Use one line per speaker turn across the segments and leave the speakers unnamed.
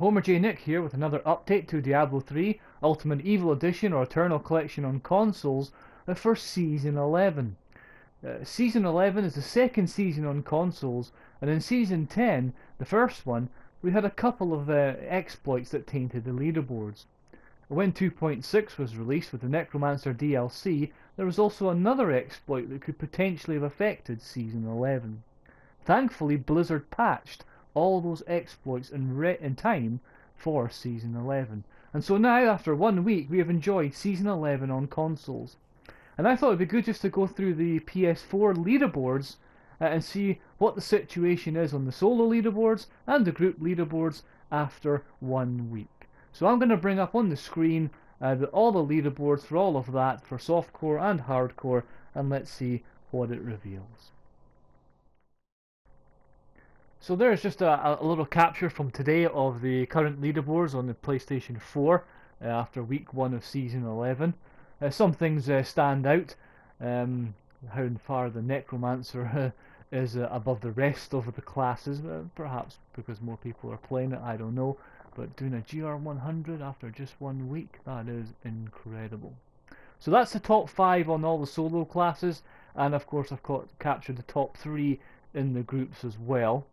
homerjnick here with another update to Diablo 3 Ultimate Evil Edition or Eternal Collection on consoles for Season 11. Season 11 is the second season on consoles, and in Season 10, the first one, we had a couple of exploits that tainted the leaderboards. When 2.6 was released with the Necromancer DLC, there was also another exploit that could potentially have affected Season 11. Thankfully, Blizzard patched all those exploits in time for Season 11. And so now, after 1 week, we have enjoyed Season 11 on consoles. And I thought it would be good just to go through the PS4 leaderboards and see what the situation is on the solo leaderboards and the group leaderboards after 1 week. So I'm going to bring up on the screen all the leaderboards for all of that, for softcore and hardcore, and let's see what it reveals. So there's just a little capture from today of the current leaderboards on the PlayStation 4 after week 1 of Season 11. Some things stand out, how far the Necromancer is above the rest of the classes, perhaps because more people are playing it, I don't know, but doing a GR100 after just 1 week, that is incredible. So that's the top 5 on all the solo classes, and of course I've captured the top 3 in the groups as well.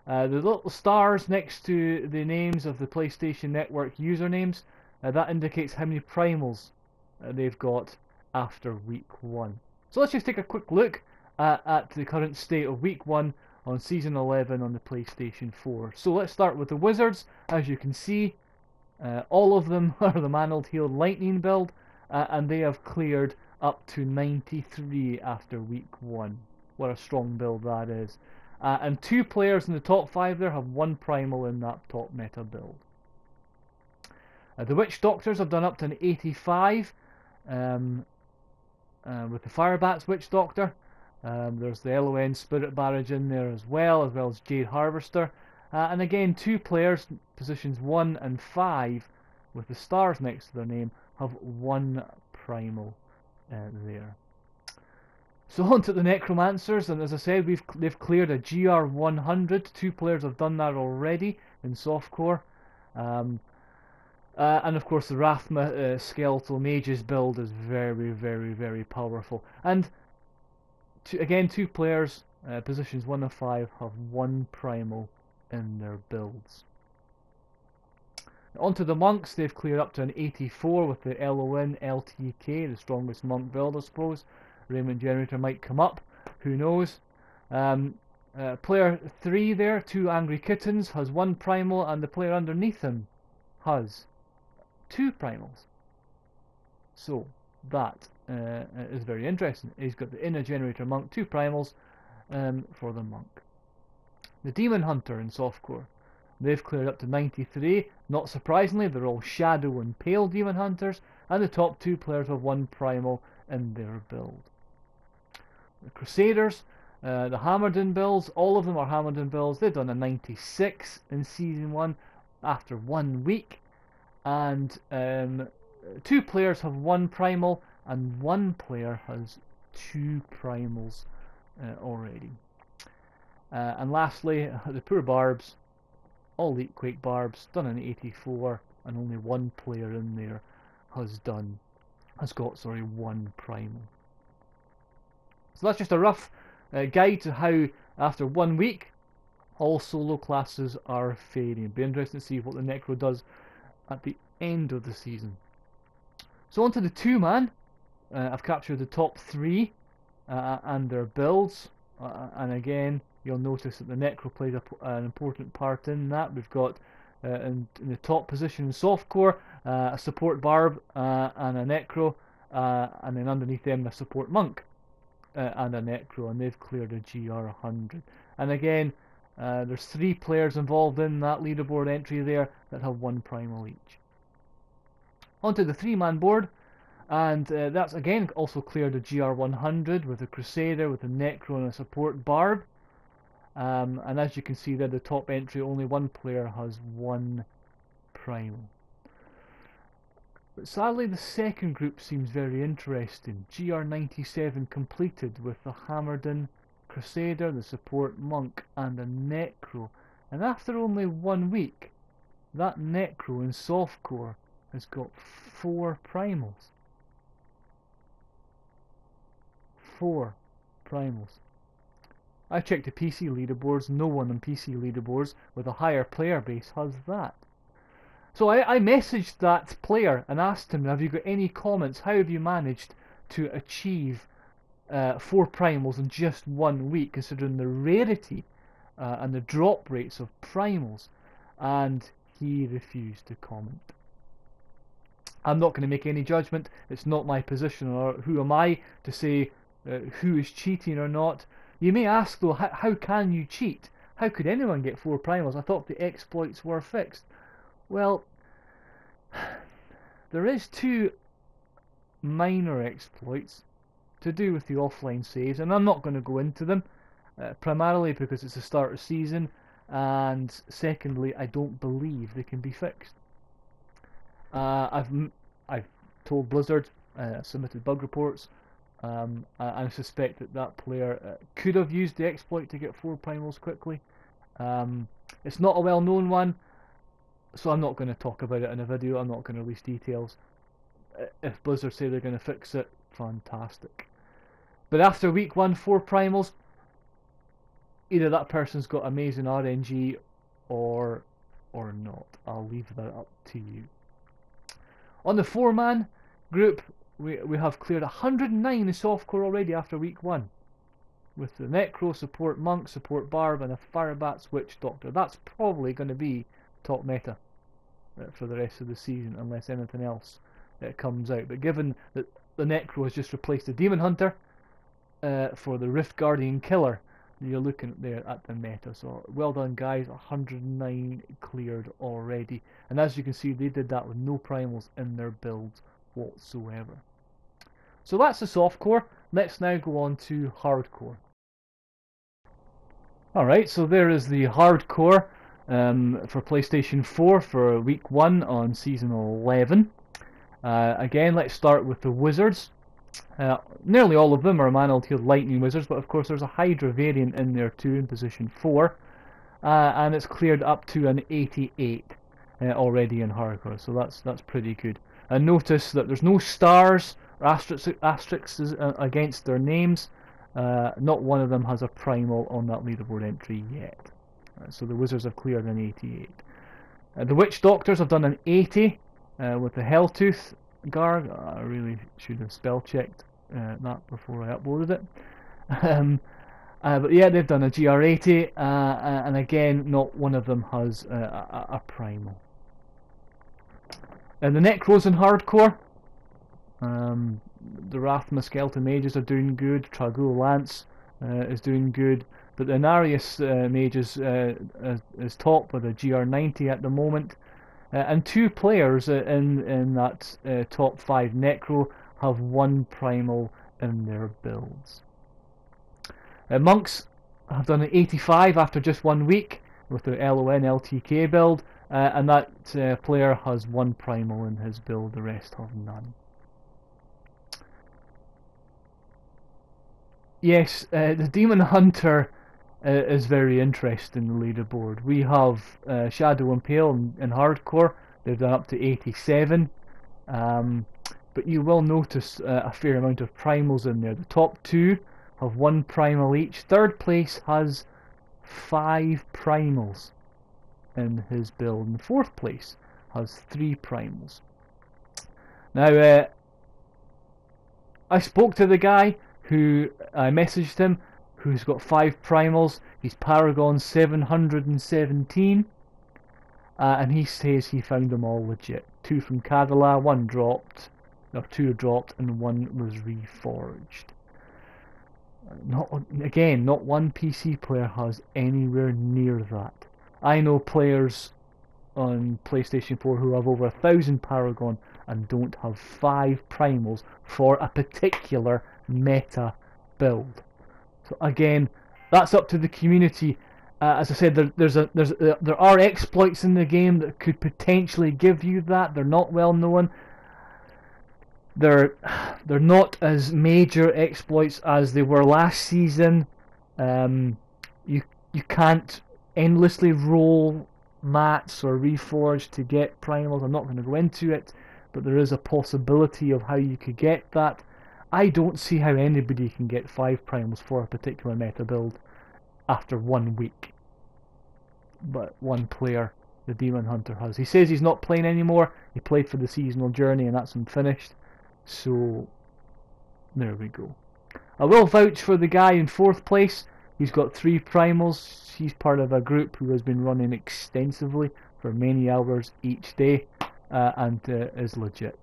The little stars next to the names of the PlayStation Network usernames, that indicates how many primals they've got after week 1. So let's just take a quick look at the current state of week 1 on Season 11 on the PlayStation 4. So let's start with the Wizards. As you can see, all of them are the Mantled Healed Lightning build, and they have cleared up to 93 after week 1. What a strong build that is. And 2 players in the top 5 there have 1 primal in that top meta build. The Witch Doctors have done up to an 85 with the Firebat's Witch Doctor. There's the LON Spirit Barrage in there as well as Jade Harvester. And again, 2 players, positions 1 and 5, with the stars next to their name, have 1 primal there. So on to the Necromancers, and as I said, they've cleared a GR100. 2 players have done that already in Softcore. And of course the Rathma Skeletal Mages build is very, very, very powerful. And again, 2 players, positions 1 and 5, have 1 primal in their builds. On to the Monks, they've cleared up to an 84 with the LON LTK, the strongest monk build I suppose. Raymond Generator might come up, who knows. Player 3 there, 2 Angry Kittens, has 1 primal, and the player underneath him has 2 primals. So that is very interesting. He's got the Inner Generator Monk, 2 primals for the monk. The Demon Hunter in Softcore, they've cleared up to 93. Not surprisingly, they're all Shadow and Pale Demon Hunters, and the top 2 players have 1 primal in their build. The Crusaders, the Hammerden builds, all of them are Hammerden builds. They've done a 96 in Season 1 after 1 week, and 2 players have 1 primal, and 1 player has 2 primals already. And lastly, the Poor Barbs, all Elite Quake Barbs, done an 84, and only 1 player in there has got 1 primal. So that's just a rough guide to how, after 1 week, all solo classes are faring. It'll be interesting to see what the Necro does at the end of the season. So on to the 2-man. I've captured the top 3 and their builds. And again, you'll notice that the Necro plays an important part in that. We've got in the top position in Softcore a support Barb and a Necro, and then underneath them a support Monk and a Necro, and they've cleared a GR100. And again, there's 3 players involved in that leaderboard entry there that have 1 primal each. Onto the 3-man board, and that's again also cleared a GR100 with a Crusader, with a Necro and a support Barb. And as you can see there, the top entry, only 1 player has 1 primal. But sadly, the second group seems very interesting. GR97 completed with the Hammerden, Crusader, the support Monk, and a Necro. And after only 1 week, that Necro in Softcore has got 4 Primals. 4 Primals. I checked the PC leaderboards, no one on PC leaderboards with a higher player base has that. So I messaged that player and asked him, have you got any comments? How have you managed to achieve 4 Primals in just 1 week, considering the rarity and the drop rates of Primals? And he refused to comment. I'm not going to make any judgment. It's not my position, or who am I to say who is cheating or not. You may ask though, how can you cheat? How could anyone get 4 Primals? I thought the exploits were fixed. Well, there is 2 minor exploits to do with the offline saves, and I'm not going to go into them, primarily because it's the start of season, and secondly, I don't believe they can be fixed. I've told Blizzard, submitted bug reports. I suspect that player could have used the exploit to get 4 Primals quickly. It's not a well-known one, so I'm not going to talk about it in a video. I'm not going to release details. If Blizzard say they're going to fix it, fantastic. But after week 1, 4 Primals, either that person's got amazing RNG or not. I'll leave that up to you. On the 4-man group, we have cleared 109 in Softcore already after week 1, with the Necro, support Monk, support Barb, and a Firebat's Witch Doctor. That's probably going to be top meta for the rest of the season, unless anything else comes out. But given that the Necro has just replaced the Demon Hunter for the Rift Guardian Killer, you're looking there at the meta. So well done guys, 109 cleared already, and as you can see they did that with no Primals in their builds whatsoever. So that's the Softcore. Let's now go on to Hardcore. Alright, so there is the Hardcore for PlayStation 4 for week 1 on season 11. Again, let's start with the Wizards. Nearly all of them are Man-Tier Lightning Wizards, but of course there's a Hydra variant in there too in position 4, and it's cleared up to an 88 already in Hardcore, so that's pretty good. And notice that there's no stars or asterisks against their names. Not one of them has a primal on that leaderboard entry yet. So the Wizards have cleared an 88. The Witch Doctors have done an 80 with the Helltooth Garg. I really should have spell checked that before I uploaded it. But yeah, they've done a GR80, and again, not one of them has a primal. The Necros in Hardcore, the Rathma Skeleton Mages are doing good, Tragul Lance is doing good, but the Inarius Mages is top with a GR90 at the moment, and 2 players in that top 5 Necro have 1 Primal in their builds. Monks have done an 85 after just 1 week with the LON LTK build, and that player has 1 Primal in his build, the rest have none. Yes, the Demon Hunter is very interesting, the leaderboard. We have Shadow Impale in Hardcore, they've done up to 87, but you will notice a fair amount of Primals in there. The top 2 have 1 Primal each. 3rd place has 5 Primals in his build, and 4th place has 3 Primals. Now, I spoke to the guy who I messaged him, who's got 5 Primals. He's Paragon 717, and he says he found them all legit. 2 from Kadala, 1 dropped, or 2 dropped, and 1 was reforged. Not one PC player has anywhere near that. I know players on PlayStation 4 who have over 1,000 Paragon and don't have 5 Primals for a particular meta build. So again, that's up to the community. As I said, there are exploits in the game that could potentially give you that. They're not well known. They're not as major exploits as they were last season. You can't endlessly roll mats or reforged to get primals. I'm not going to go into it, but there is a possibility of how you could get that. I don't see how anybody can get 5 primals for a particular meta build after 1 week. But one player, the Demon Hunter, has. He says he's not playing anymore. He played for the seasonal journey and that's him finished. So there we go. I will vouch for the guy in 4th place. He's got 3 primals. He's part of a group who has been running extensively for many hours each day and is legit.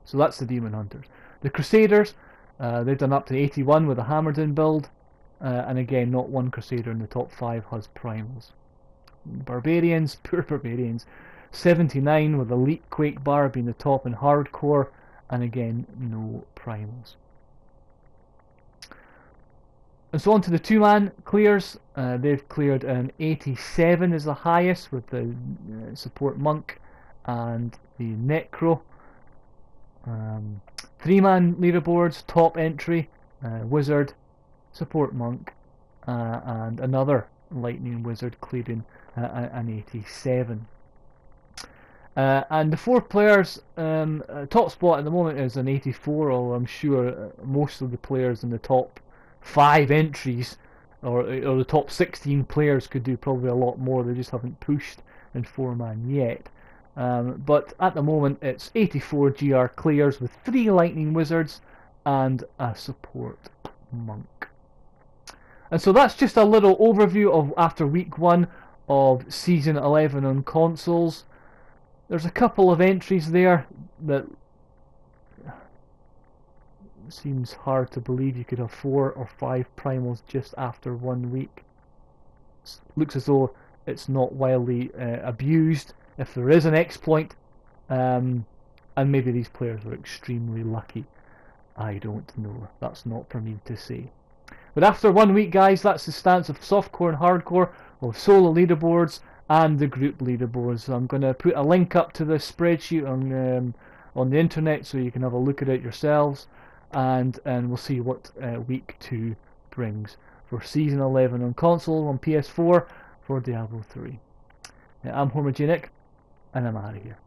So that's the Demon Hunters. The Crusaders, they've done up to 81 with a hammered in build. And again, not one Crusader in the top 5 has primals. Barbarians, poor Barbarians, 79 with Elite Quake Bar being the top in hardcore, and again, no primals. And so on to the 2-man clears. They've cleared an 87 is the highest with the support monk and the Necro. 3-man leaderboards, top entry, wizard, support monk, and another lightning wizard clearing an 87. And the 4 players, top spot at the moment is an 84, although I'm sure most of the players in the top 5 entries or the top 16 players could do probably a lot more. They just haven't pushed in 4-man yet. But at the moment it's 84 GR clears with 3 lightning wizards and a support monk. And so that's just a little overview of after week 1 of season 11 on consoles. There's a couple of entries there that seems hard to believe you could have 4 or 5 primals just after 1 week. Looks as though it's not widely abused. If there is an exploit, and maybe these players were extremely lucky, I don't know. That's not for me to say. But after 1 week, guys, that's the stance of softcore and hardcore, of solo leaderboards and the group leaderboards. So I'm going to put a link up to this spreadsheet on the internet so you can have a look at it yourselves, and we'll see what week 2 brings for season 11 on console, on PS4 for Diablo 3. I'm homerjnick, and I'm out of here.